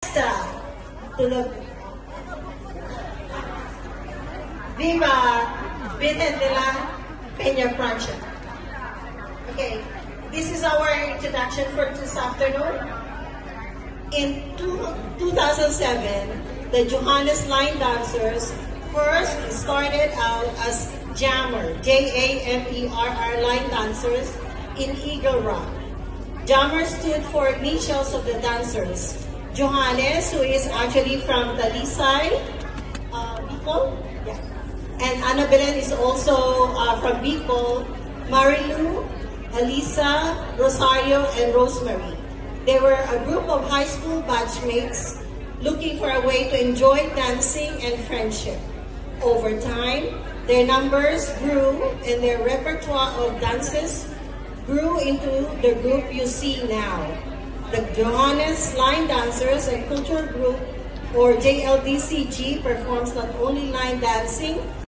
Extra to the Viva Virgen de la Peña Francia. Okay, this is our introduction for this afternoon. In 2007, the Johannes Line Dancers first started out as Jammer, J-A-M-E-R-R Line Dancers in Eagle Rock. Jammer stood for initials of the dancers. Johannes, who is actually from Talisay, Bicol, yeah. And Ana Belen is also from Bicol, Marilu, Alisa, Rosario, and Rosemary. They were a group of high school batchmates looking for a way to enjoy dancing and friendship. Over time, their numbers grew and their repertoire of dances grew into the group you see now. The Johannes Line Dancers, a cultural group, or JLDCG, performs not only line dancing,